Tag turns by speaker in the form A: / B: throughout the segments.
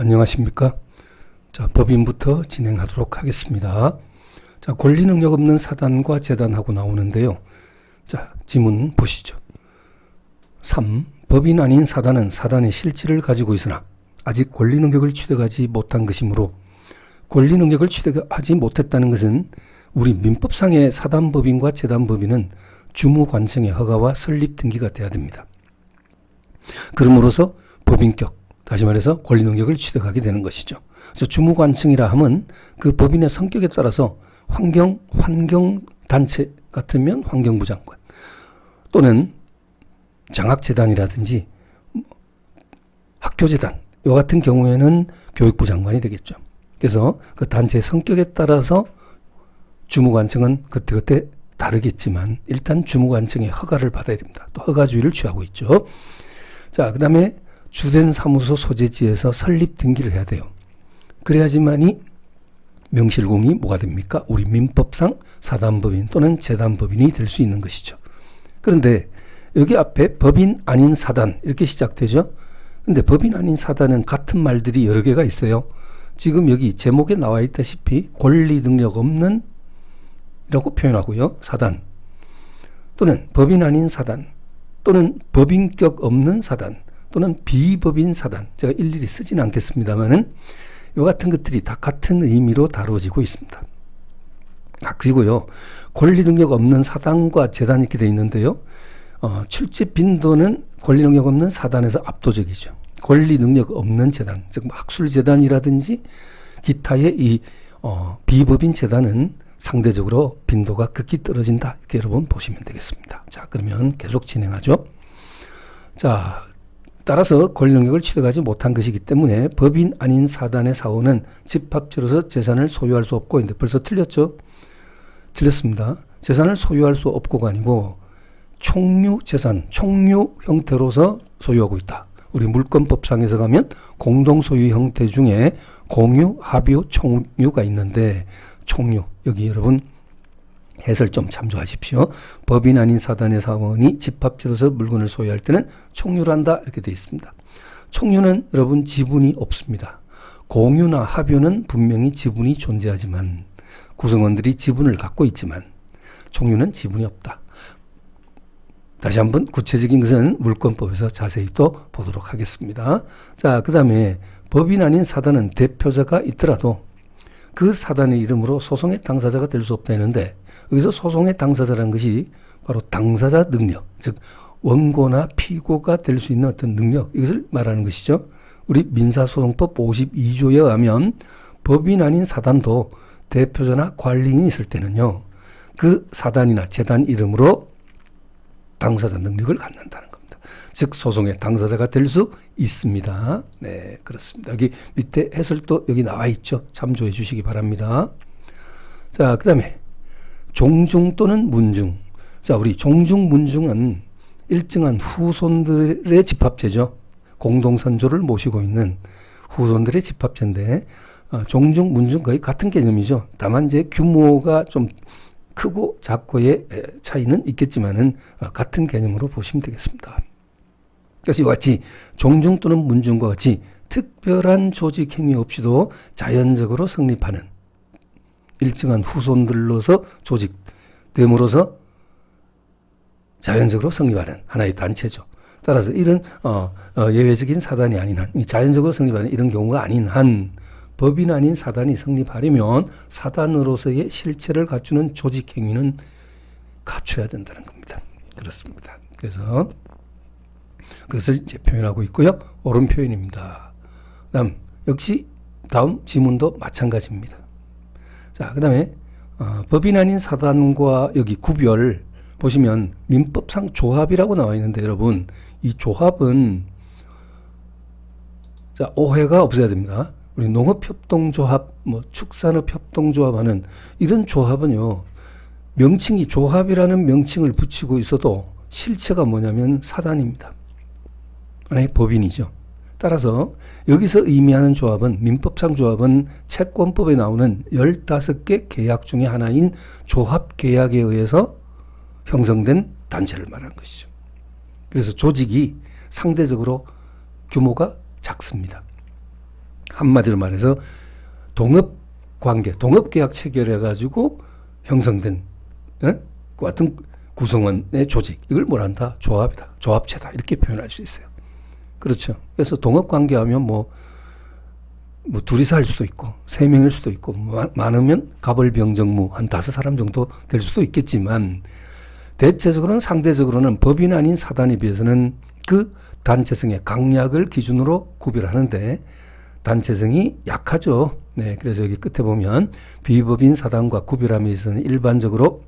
A: 안녕하십니까. 자, 법인부터 진행하도록 하겠습니다. 자, 권리 능력 없는 사단과 재단하고 나오는데요. 자, 지문 보시죠. 3. 법인 아닌 사단은 사단의 실질을 가지고 있으나 아직 권리 능력을 취득하지 못한 것이므로 권리 능력을 취득하지 못했다는 것은 우리 민법상의 사단법인과 재단법인은 주무관청의 허가와 설립 등기가 돼야 됩니다. 그럼으로써 법인격, 다시 말해서 권리 능력을 취득하게 되는 것이죠. 그래서 주무관청이라 함은 그 법인의 성격에 따라서 환경단체 같으면 환경부 장관 또는 장학재단이라든지 학교재단 이 같은 경우에는 교육부 장관이 되겠죠. 그래서 그 단체의 성격에 따라서 주무관청은 그때그때 다르겠지만 일단 주무관청의 허가를 받아야 됩니다. 또 허가주의를 취하고 있죠. 자, 그 다음에 주된 사무소 소재지에서 설립 등기를 해야 돼요. 그래야지만이 명실공히 뭐가 됩니까? 우리 민법상 사단법인 또는 재단법인이 될 수 있는 것이죠. 그런데 여기 앞에 법인 아닌 사단 이렇게 시작되죠. 근데 법인 아닌 사단은 같은 말들이 여러 개가 있어요. 지금 여기 제목에 나와 있다시피 권리 능력 없는 이라고 표현하고요. 사단 또는 법인 아닌 사단 또는 법인격 없는 사단 또는 비법인 사단 제가 일일이 쓰지는 않겠습니다만은 이 같은 것들이 다 같은 의미로 다루어지고 있습니다. 그리고요. 권리 능력 없는 사단과 재단이 이렇게 되어 있는데요. 출제 빈도는 권리 능력 없는 사단에서 압도적이죠. 권리 능력 없는 재단, 즉 학술재단이라든지 기타의 이 비법인 재단은 상대적으로 빈도가 극히 떨어진다. 이렇게 여러분 보시면 되겠습니다. 자, 그러면 계속 진행하죠. 자, 따라서 권리 능력을 취득하지 못한 것이기 때문에 법인 아닌 사단의 사원은 집합체로서 재산을 소유할 수 없고, 근데 벌써 틀렸죠? 틀렸습니다. 재산을 소유할 수 없고가 아니고 총유 재산, 총유 형태로서 소유하고 있다. 우리 물권법상에서 가면 공동소유 형태 중에 공유, 합유, 총유가 있는데 총유, 여기 여러분 해설 좀 참조하십시오. 법인 아닌 사단의 사원이 집합체로서 물건을 소유할 때는 총유를 한다 이렇게 되어 있습니다. 총유는 여러분 지분이 없습니다. 공유나 합유는 분명히 지분이 존재하지만 구성원들이 지분을 갖고 있지만 총유는 지분이 없다. 다시 한번 구체적인 것은 물권법에서 자세히 또 보도록 하겠습니다. 자, 그 다음에 법인 아닌 사단은 대표자가 있더라도 그 사단의 이름으로 소송의 당사자가 될 수 없다 했는데 여기서 소송의 당사자라는 것이 바로 당사자 능력, 즉 원고나 피고가 될 수 있는 어떤 능력, 이것을 말하는 것이죠. 우리 민사소송법 52조에 의하면 법인 아닌 사단도 대표자나 관리인이 있을 때는요. 그 사단이나 재단 이름으로 당사자 능력을 갖는다는 겁니다. 즉 소송의 당사자가 될 수 있습니다. 네, 그렇습니다. 여기 밑에 해설도 여기 나와 있죠. 참조해 주시기 바랍니다. 자, 그 다음에 종중 또는 문중. 자, 우리 종중, 문중은 일정한 후손들의 집합체죠. 공동선조를 모시고 있는 후손들의 집합체인데 종중, 문중 거의 같은 개념이죠. 다만 이제 규모가 좀 크고 작고의 차이는 있겠지만은 같은 개념으로 보시면 되겠습니다. 그래서 이와 같이 종중 또는 문중과 같이 특별한 조직 행위 없이도 자연적으로 성립하는 일정한 후손들로서 조직됨으로써 자연적으로 성립하는 하나의 단체죠. 따라서 이런 예외적인 사단이 아닌 한, 자연적으로 성립하는 이런 경우가 아닌 한 법인 아닌 사단이 성립하려면 사단으로서의 실체를 갖추는 조직 행위는 갖춰야 된다는 겁니다. 그렇습니다. 그래서 그것을 이제 표현하고 있고요. 옳은 표현입니다. 역시 다음 지문도 마찬가지입니다. 자, 그 다음에 법인 아닌 사단과 여기 구별 보시면 민법상 조합이라고 나와 있는데 여러분 이 조합은 자, 오해가 없어야 됩니다. 우리 농업협동조합, 축산업협동조합 하는 이런 조합은요, 명칭이 조합이라는 명칭을 붙이고 있어도 실체가 뭐냐면 사단입니다. 하나의 법인이죠. 따라서 여기서 의미하는 조합은, 민법상 조합은 채권법에 나오는 15개 계약 중에 하나인 조합계약에 의해서 형성된 단체를 말하는 것이죠. 그래서 조직이 상대적으로 규모가 작습니다. 한마디로 말해서 동업관계, 동업계약 체결해가지고 형성된 그 같은 구성원의 조직, 이걸 뭐란다? 조합이다. 조합체다. 이렇게 표현할 수 있어요. 그렇죠. 그래서 동업관계하면 뭐 둘이서 할 수도 있고 3명일 수도 있고 많으면 가벌병정무 한 5사람 정도 될 수도 있겠지만 대체적으로는 상대적으로는 법인 아닌 사단에 비해서는 그 단체성의 강약을 기준으로 구별하는데 단체성이 약하죠. 네, 그래서 여기 끝에 보면 비법인 사단과 구별함에 있어서는 일반적으로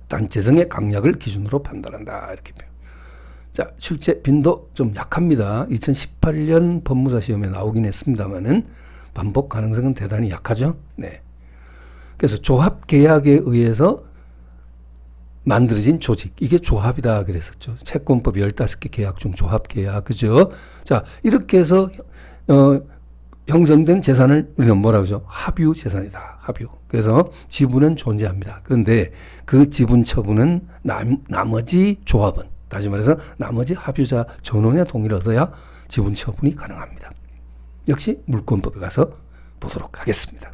A: 단체성의 강약을 기준으로 판단한다. 이렇게 표현. 자, 출제 빈도 좀 약합니다. 2018년 법무사 시험에 나오긴 했습니다만은 반복 가능성은 대단히 약하죠. 네. 그래서 조합 계약에 의해서 만들어진 조직, 이게 조합이다 그랬었죠. 채권법 15개 계약 중 조합 계약, 그죠? 자, 이렇게 해서 형성된 재산을 우리는 뭐라고 하죠? 합유 재산이다. 합유. 그래서 지분은 존재합니다. 그런데 그 지분 처분은 나머지 조합은, 다시 말해서 나머지 합유자 전원의 동의를 얻어야 지분 처분이 가능합니다. 역시 물권법에 가서 보도록 하겠습니다.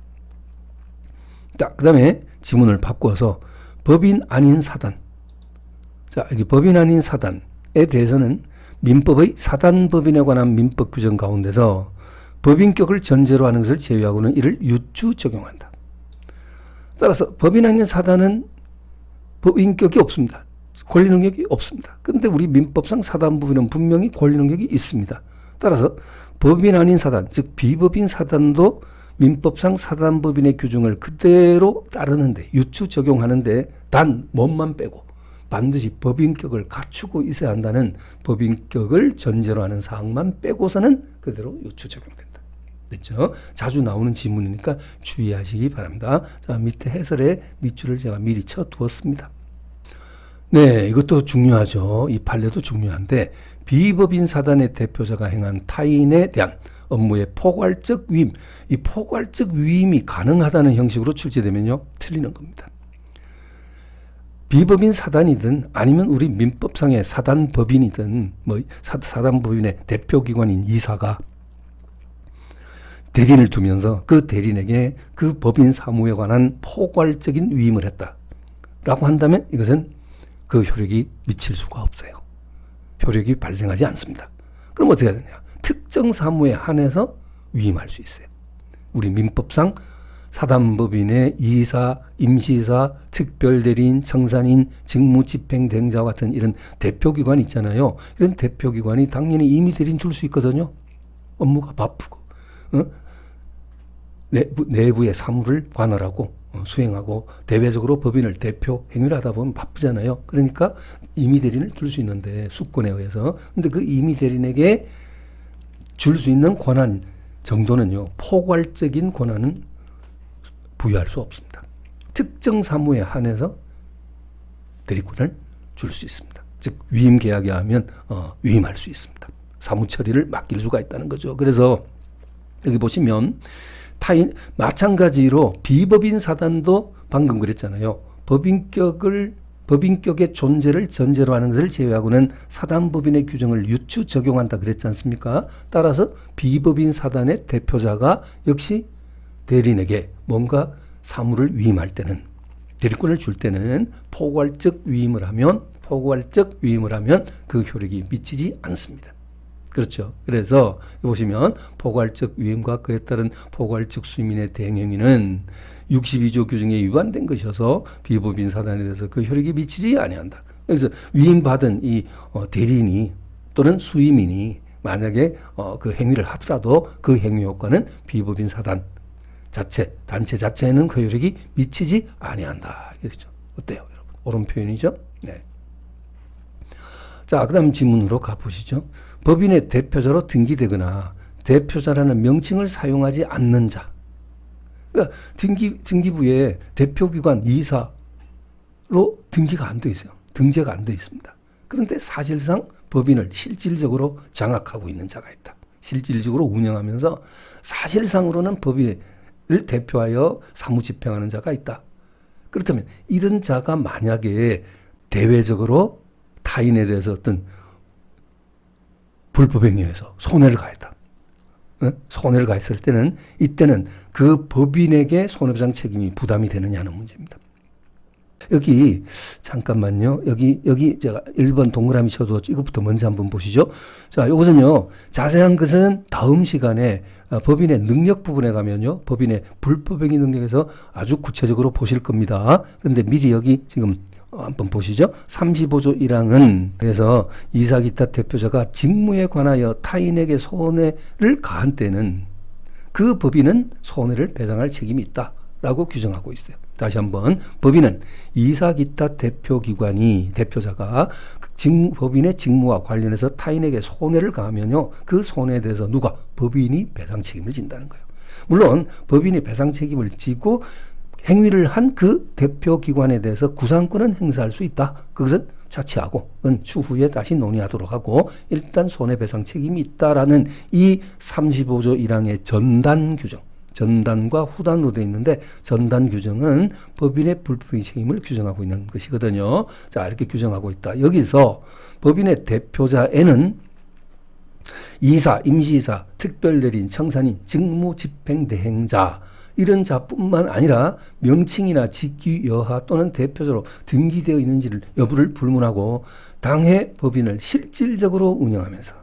A: 자, 그 다음에 지문을 바꾸어서 법인 아닌 사단. 자, 여기 법인 아닌 사단에 대해서는 민법의 사단법인에 관한 민법 규정 가운데서 법인격을 전제로 하는 것을 제외하고는 이를 유추 적용한다. 따라서 법인 아닌 사단은 법인격이 없습니다. 권리 능력이 없습니다. 그런데 우리 민법상 사단법인은 분명히 권리 능력이 있습니다. 따라서 법인 아닌 사단, 즉 비법인 사단도 민법상 사단법인의 규정을 그대로 따르는데, 유추 적용하는데 단 뭐만 빼고 반드시 법인격을 갖추고 있어야 한다는 법인격을 전제로 하는 사항만 빼고서는 그대로 유추 적용된다. 됐죠? 자주 나오는 지문이니까 주의하시기 바랍니다. 자, 밑에 해설에 밑줄을 제가 미리 쳐 두었습니다. 네, 이것도 중요하죠. 이 판례도 중요한데, 비법인 사단의 대표자가 행한 타인에 대한 업무의 포괄적 위임, 이 포괄적 위임이 가능하다는 형식으로 출제되면요, 틀리는 겁니다. 비법인 사단이든 아니면 우리 민법상의 사단법인이든 뭐 사단법인의 대표기관인 이사가 대리인을 두면서 그 대리인에게 그 법인 사무에 관한 포괄적인 위임을 했다라고 한다면 이것은 그 효력이 미칠 수가 없어요. 효력이 발생하지 않습니다. 그럼 어떻게 해야 되냐? 특정 사무에 한해서 위임할 수 있어요. 우리 민법상 사단법인의 이사, 임시이사, 특별대리인, 청산인, 직무집행대행자 같은 이런 대표기관 있잖아요. 이런 대표기관이 당연히 임의대리인 둘 수 있거든요. 업무가 바쁘고 내부의 사무를 관할하고 수행하고 대외적으로 법인을 대표 행위를 하다 보면 바쁘잖아요. 그러니까 임의대리인을 둘 수 있는데, 수권에 의해서. 근데 그 임의대리인에게 줄 수 있는 권한 정도는요, 포괄적인 권한은 부여할 수 없습니다. 특정 사무에 한해서 대리권을 줄 수 있습니다. 즉 위임 계약에 하면 위임할 수 있습니다. 사무 처리를 맡길 수가 있다는 거죠. 그래서 여기 보시면 마찬가지로 비법인 사단도 방금 그랬잖아요. 법인격의 존재를 전제로 하는 것을 제외하고는 사단법인의 규정을 유추 적용한다 그랬지 않습니까? 따라서 비법인 사단의 대표자가 역시 대리인에게 뭔가 사무를 위임할 때는, 대리권을 줄 때는 포괄적 위임을 하면 그 효력이 미치지 않습니다. 그렇죠. 그래서 보시면 포괄적 위임과 그에 따른 포괄적 수임인의 대행행위는 62조 규정에 위반된 것이어서 비법인 사단에 대해서 그 효력이 미치지 아니한다. 그래서 위임받은 이 대리인이 또는 수임인이 만약에 그 행위를 하더라도 그 행위 효과는 비법인 사단 단체 자체에는 그 효력이 미치지 아니한다. 그렇죠. 어때요, 여러분? 옳은 표현이죠? 네. 자, 그다음 지문으로 가보시죠. 법인의 대표자로 등기되거나 대표자라는 명칭을 사용하지 않는 자. 그러니까 등기부에 대표기관 이사로 등기가 안 돼 있어요. 등재가 안 돼 있습니다. 그런데 사실상 법인을 실질적으로 장악하고 있는 자가 있다. 실질적으로 운영하면서 사실상으로는 법인을 대표하여 사무 집행하는 자가 있다. 그렇다면 이런 자가 만약에 대외적으로 타인에 대해서 어떤 불법 행위에서 손해를 가했다. 손해를 가했을 때는 이때는 그 법인에게 손해배상 책임이 부담이 되느냐는 문제입니다. 여기 잠깐만요. 여기 제가 1번 동그라미 쳐두었죠. 이것부터 먼저 한번 보시죠. 자, 이것은요. 자세한 것은 다음 시간에 법인의 능력 부분에 가면요. 법인의 불법행위 능력에서 아주 구체적으로 보실 겁니다. 그런데 미리 여기 지금 한번 보시죠. 35조 1항은 그래서 이사 기타 대표자가 직무에 관하여 타인에게 손해를 가한 때는 그 법인은 손해를 배상할 책임이 있다라고 규정하고 있어요. 다시 한번 법인은 이사 기타 대표기관이 대표자가 법인의 직무와 관련해서 타인에게 손해를 가하면요. 그 손해에 대해서 누가? 법인이 배상 책임을 진다는 거예요. 물론 법인이 배상 책임을 지고 행위를 한 그 대표기관에 대해서 구상권은 행사할 수 있다. 그것은 자치하고 추후에 다시 논의하도록 하고 일단 손해배상 책임이 있다라는 이 35조 1항의 전단 규정. 전단과 후단으로 되어 있는데 전단 규정은 법인의 불법행위 책임을 규정하고 있는 것이거든요. 자, 이렇게 규정하고 있다. 여기서 법인의 대표자에는 이사, 임시이사, 특별대리인, 청산인, 직무집행대행자 이런 자뿐만 아니라 명칭이나 직위 여하 또는 대표자로 등기되어 있는지를 여부를 불문하고 당해 법인을 실질적으로 운영하면서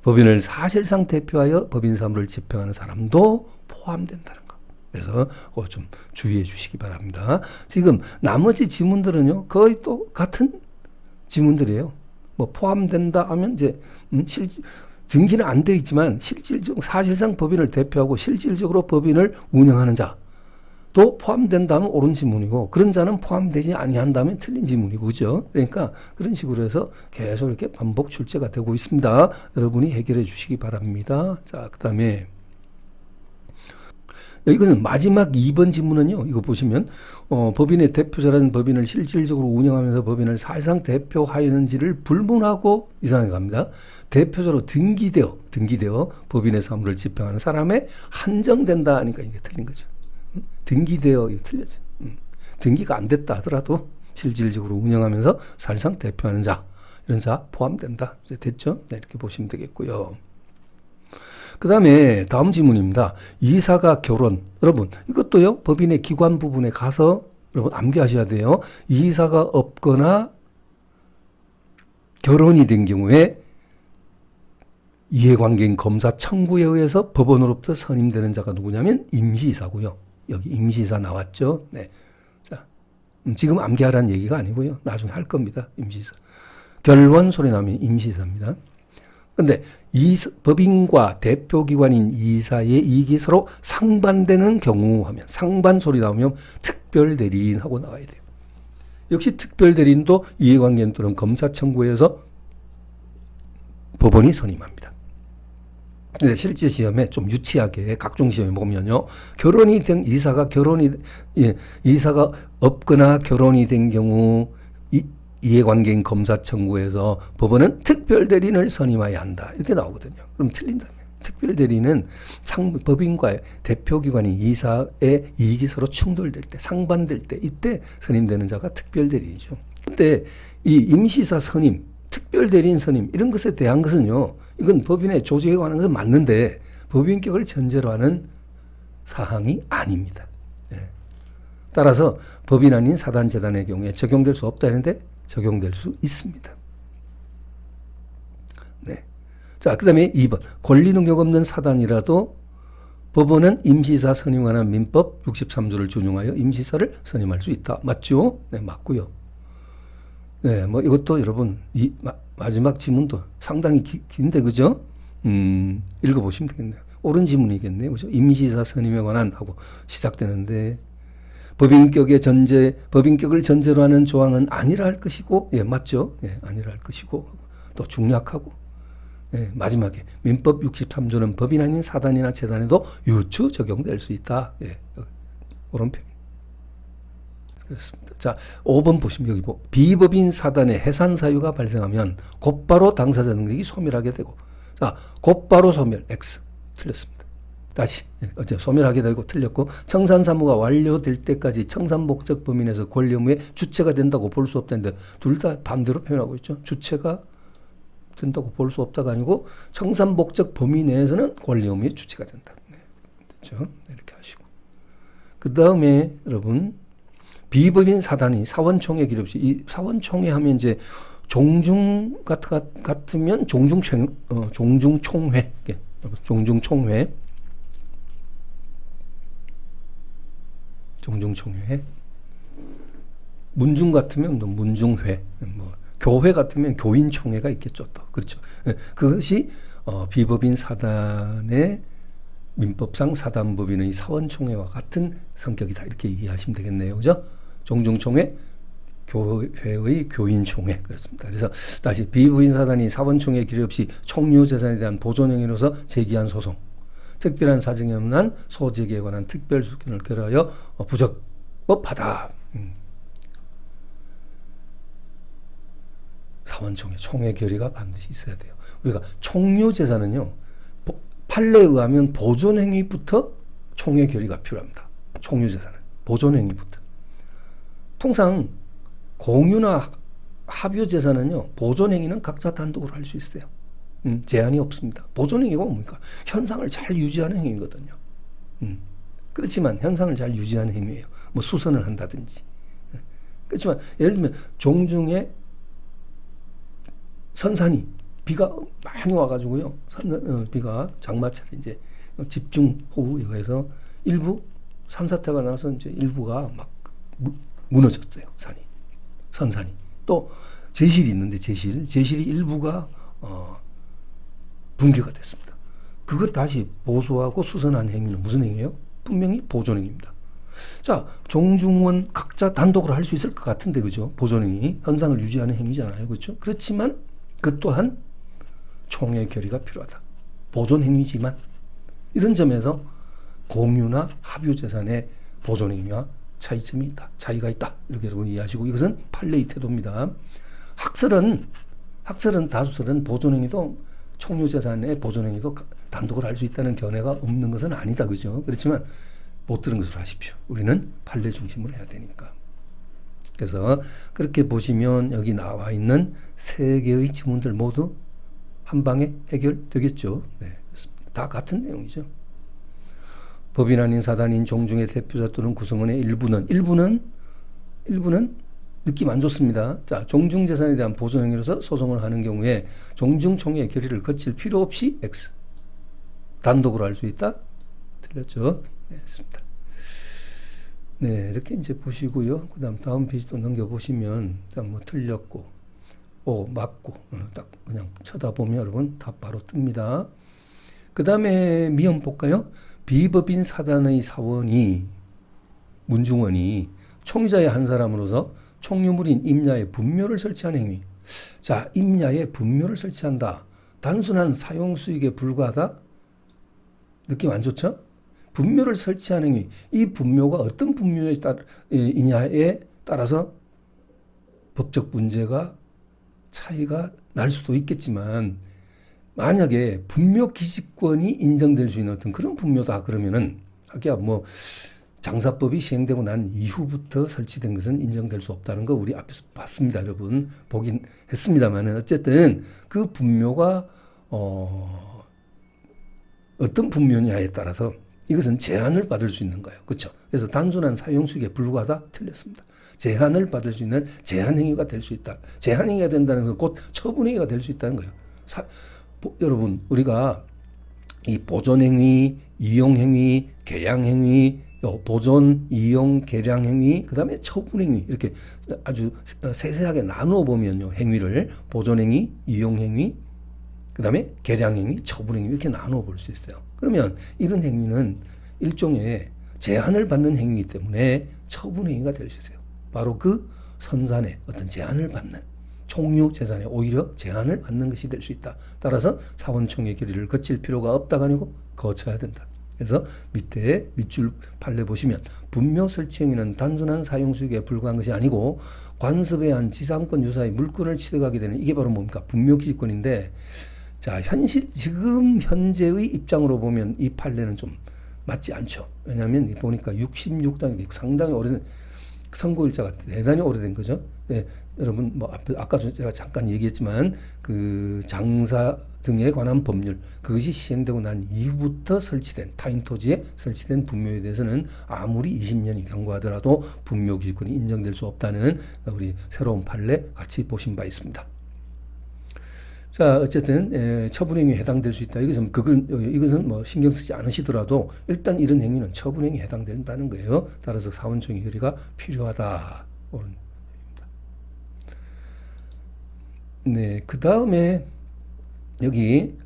A: 법인을 사실상 대표하여 법인 사무를 집행하는 사람도 포함된다는 거. 그래서 좀 주의해 주시기 바랍니다. 지금 나머지 지문들은요 거의 또 같은 지문들이에요. 뭐 포함된다 하면 이제 등기는 안 돼 있지만 사실상 법인을 대표하고 실질적으로 법인을 운영하는 자도 포함된다면 옳은 지문이고 그런 자는 포함되지 아니한다면 틀린 지문이고 그죠? 그러니까 그런 식으로 해서 계속 이렇게 반복 출제가 되고 있습니다. 여러분이 해결해 주시기 바랍니다. 자, 그다음에 이거는 마지막 2번 지문은요. 이거 보시면 법인의 대표자라는 법인을 실질적으로 운영하면서 법인을 사실상 대표하였는지를 불문하고 이상하게 갑니다. 대표자로 등기되어 법인의 사무를 집행하는 사람에 한정된다 하니까 이게 틀린 거죠. 등기되어 이거 틀려져. 등기가 안 됐다 하더라도 실질적으로 운영하면서 사실상 대표하는 자 이런 자 포함된다. 이제 됐죠? 네, 이렇게 보시면 되겠고요. 그 다음에 다음 지문입니다. 이사가 결혼. 여러분 이것도요. 법인의 기관 부분에 가서 여러분 암기하셔야 돼요. 이사가 없거나 결혼이 된 경우에 이해관계인 검사 청구에 의해서 법원으로부터 선임되는 자가 누구냐면 임시이사고요. 여기 임시이사 나왔죠. 네. 자, 지금 암기하라는 얘기가 아니고요. 나중에 할 겁니다. 임시이사. 결원 소리 나면 임시이사입니다. 근데 이 법인과 대표기관인 이사의 이익이 서로 상반되는 경우 하면 상반 소리 나오면 특별대리인하고 나와야 돼요. 역시 특별대리인도 이해관계인 또는 검사 청구에서 법원이 선임합니다. 근데 실제 시험에 좀 유치하게 각종 시험에 보면요. 결혼이 된 이사가 이사가 없거나 결혼이 된 경우 이해관계인 검사 청구에서 법원은 특별대리인을 선임해야 한다. 이렇게 나오거든요. 그럼 틀린다면. 특별대리인은 법인과 대표기관인 이사의 이익이 서로 충돌될 때, 상반될 때, 이때 선임되는 자가 특별대리인이죠. 근데 이 임시이사 선임, 특별대리인 선임 이런 것에 대한 것은요. 이건 법인의 조직에 관한 것은 맞는데 법인격을 전제로 하는 사항이 아닙니다. 예. 따라서 법인 아닌 사단, 재단의 경우에 적용될 수 없다 했는데 적용될 수 있습니다. 네. 자, 그 다음에 2번. 권리 능력 없는 사단이라도 법원은 임시이사 선임에 관한 민법 63조를 준용하여 임시이사를 선임할 수 있다. 맞죠? 네, 맞고요. 네, 뭐 이것도 여러분 마지막 지문도 상당히 긴데 그죠? 읽어보시면 되겠네요. 옳은 지문이겠네요. 그죠? 임시이사 선임에 관한 하고 시작되는데 법인격을 전제로 하는 조항은 아니라 할 것이고, 예, 맞죠? 예, 아니라 할 것이고, 또 중략하고, 예, 마지막에 민법 63조는 법인 아닌 사단이나 재단에도 유추 적용될 수 있다. 예, 옳은 표현. 그렇습니다. 자, 5번 보시면 여기 비법인 사단의 해산 사유가 발생하면 곧바로 당사자 능력이 소멸하게 되고, 자, 곧바로 소멸, X. 틀렸습니다. 다시 소멸하게 되고 틀렸고 청산 사무가 완료될 때까지 청산 목적 범위내에서 권리 의무의 주체가 된다고 볼 수 없다는데 둘 다 반대로 표현하고 있죠. 주체가 된다고 볼 수 없다가 아니고 청산 목적 범위 내에서는 권리 의무의 주체가 된다. 네. 됐죠? 이렇게 하시고. 그 다음에 여러분 비법인 사단이 사원총회 기록 없이 이 사원총회 하면 이제 종중 같으면 종중총회 종중총회 문중 같으면 뭐 문중회 뭐 교회 같으면 교인총회가 있겠죠 또 그렇죠. 그것이 비법인 사단의 민법상 사단법인의 사원총회와 같은 성격이다 이렇게 이해하시면 되겠네요. 그죠? 종중총회 교회의 교인총회 그렇습니다. 그래서 다시 비법인 사단이 사원총회 기록 없이 총유재산에 대한 보존행위로서 제기한 소송 특별한 사정이 없는 한 소재기에 관한 특별수견을 결하여 부적법하다. 사원총회 총회 결의가 반드시 있어야 돼요. 우리가 총유재산은요. 판례에 의하면 보존행위부터 총회 결의가 필요합니다. 총유재산은 보존행위부터. 통상 공유나 합유재산은요. 보존행위는 각자 단독으로 할 수 있어요. 제한이 없습니다. 보존행위가 뭡니까? 현상을 잘 유지하는 행위거든요. 그렇지만 현상을 잘 유지하는 행위예요. 뭐 수선을 한다든지. 그렇지만 예를 들면 종중에 선산이 비가 많이 와가지고요. 비가 장마철에 이제 집중호우에 의해서 일부 산사태가 나서 이제 일부가 막 무너졌어요. 선산이. 또 제실이 있는데 제실이 일부가 붕괴가 됐습니다. 그것 다시 보수하고 수선한 행위는 무슨 행위예요? 분명히 보존행위입니다. 자, 종중은 각자 단독으로 할 수 있을 것 같은데 그죠? 보존행위, 현상을 유지하는 행위잖아요. 그렇죠? 그렇지만 그 또한 총회 결의가 필요하다. 보존행위지만 이런 점에서 공유나 합유재산의 보존행위와 차이점이 있다. 차이가 있다. 이렇게 여러분 이해하시고 이것은 판례의 태도입니다. 학설은 다수설은 보존행위도 총유재산의 보존행위도 단독으로 할 수 있다는 견해가 없는 것은 아니다. 그죠? 그렇지만 못 들은 것으로 하십시오. 우리는 판례 중심으로 해야 되니까. 그래서 그렇게 보시면 여기 나와 있는 세 개의 지문들 모두 한 방에 해결되겠죠. 네, 다 같은 내용이죠. 법인 아닌 사단인 종중의 대표자 또는 구성원의 일부는 느낌 안 좋습니다. 자, 종중재산에 대한 보존행위로서 소송을 하는 경우에 종중총회의 결의를 거칠 필요 없이 X. 단독으로 할 수 있다? 틀렸죠? 네, 했습니다. 네, 이렇게 이제 보시고요. 다음 페이지 또 넘겨보시면, 뭐 틀렸고, 맞고, 딱 그냥 쳐다보면 여러분 답 바로 뜹니다. 그 다음에 미음 볼까요? 비법인 사단의 사원이, 문중원이 총자의 한 사람으로서 총유물인 임야에 분묘를 설치한 행위. 자, 임야에 분묘를 설치한다. 단순한 사용 수익에 불과하다? 느낌 안 좋죠? 분묘를 설치한 행위. 이 분묘가 어떤 분묘이냐에 따라서 법적 문제가 차이가 날 수도 있겠지만 만약에 분묘 기지권이 인정될 수 있는 어떤 그런 분묘다 그러면은 하기야 뭐 장사법이 시행되고 난 이후부터 설치된 것은 인정될 수 없다는 거 우리 앞에서 봤습니다. 여러분 보긴 했습니다만 어쨌든 그 분묘가 어떤 분묘냐에 따라서 이것은 제한을 받을 수 있는 거예요. 그렇죠? 그래서 단순한 사용수익에 불과하다? 틀렸습니다. 제한을 받을 수 있는 제한행위가 될 수 있다. 제한행위가 된다는 건 곧 처분행위가 될 수 있다는 거예요. 여러분 우리가 이 보존행위, 이용행위, 개량행위, 보존, 이용, 개량행위, 그 다음에 처분행위 이렇게 아주 세세하게 나누어 보면요. 행위를 보존행위, 이용행위, 그 다음에 개량행위, 처분행위 이렇게 나누어 볼 수 있어요. 그러면 이런 행위는 일종의 제한을 받는 행위이기 때문에 처분행위가 될 수 있어요. 바로 그 선산에 어떤 제한을 받는 총유재산에 오히려 제한을 받는 것이 될 수 있다. 따라서 사원총회 결의를 거칠 필요가 없다가 아니고 거쳐야 된다. 그래서 밑에 밑줄 판례 보시면 분묘 설치 행위는 단순한 사용수익에 불과한 것이 아니고 관습에 한 지상권 유사의 물권을 취득하게 되는 이게 바로 뭡니까? 분묘 기지권인데 자, 지금 현재의 입장으로 보면 이 판례는 좀 맞지 않죠. 왜냐하면 보니까 66단이 상당히 오래된 선고일자가 대단히 오래된 거죠. 네, 여러분 뭐 아까도 제가 잠깐 얘기했지만 그 장사 등에 관한 법률 그것이 시행되고 난 이후부터 설치된 타인 토지에 설치된 분묘에 대해서는 아무리 20년이 경과하더라도 분묘 기준권이 인정될 수 없다는 우리 새로운 판례 같이 보신 바 있습니다. 자, 어쨌든 처분행위에 해당될 수 있다. 이것은 뭐 신경 쓰지 않으시더라도 일단 이런 행위는 처분행위에 해당된다는 거예요. 따라서 사원청의 결의가 필요하다. 네, 그 다음에 여기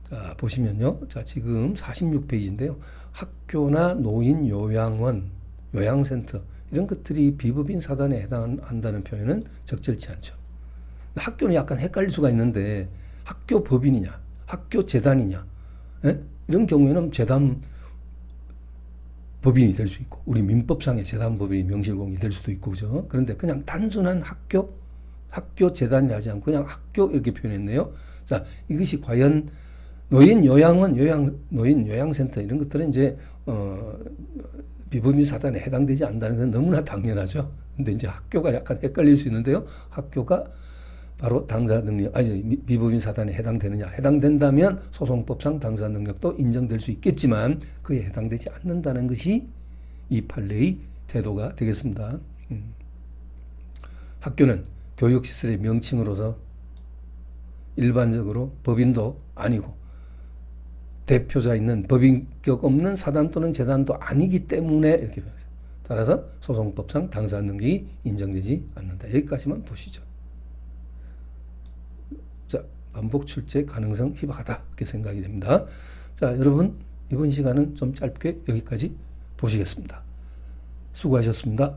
A: 자, 보시면요. 자, 지금 46페이지인데요. 학교나 노인 요양원, 요양센터 이런 것들이 비법인 사단에 해당한다는 표현은 적절치 않죠. 학교는 약간 헷갈릴 수가 있는데 학교 법인이냐, 학교 재단이냐, 예? 이런 경우에는 재단 법인이 될 수 있고, 우리 민법상의 재단 법인이 명실공히 될 수도 있고, 그죠? 그런데 그냥 단순한 학교 재단이라 하지 않고 그냥 학교 이렇게 표현했네요. 자, 이것이 과연 노인 요양원, 노인 요양센터 이런 것들은 이제, 비법인 사단에 해당되지 않는다는 건 너무나 당연하죠. 근데 이제 학교가 약간 헷갈릴 수 있는데요. 학교가 바로 당사 능력, 비법인 사단에 해당되느냐. 해당된다면 소송법상 당사 능력도 인정될 수 있겠지만 그에 해당되지 않는다는 것이 이 판례의 태도가 되겠습니다. 학교는 교육시설의 명칭으로서 일반적으로 법인도 아니고 대표자 있는 법인격 없는 사단 또는 재단도 아니기 때문에 이렇게 따라서 소송법상 당사 능력이 인정되지 않는다. 여기까지만 보시죠. 자, 반복 출제 가능성 희박하다 이렇게 생각이 됩니다. 자, 여러분 이번 시간은 좀 짧게 여기까지 보시겠습니다. 수고하셨습니다.